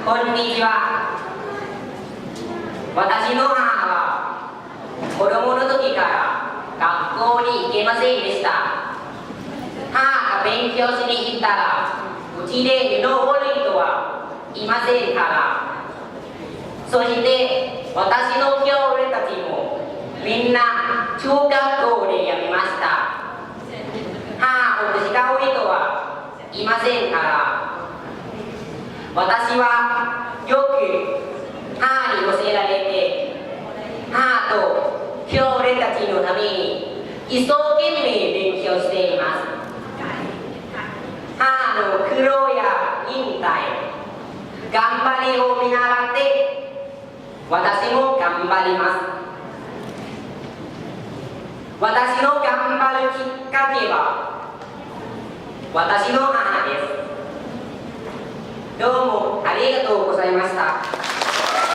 こんにちは。私の母は子供の時から学校に行けませんでした。母が勉強しに行ったらうちで布を織る人はいませんから。そして私の兄弟たちもみんな中学校で辞めました。母を叱う人はいませんから。私はよく母に教えられて、母と兄弟たちのために一生懸命勉強しています。母の苦労や忍耐、頑張りを見習って私も頑張ります。私の頑張るきっかけは私の母です。どうもありがとうございました。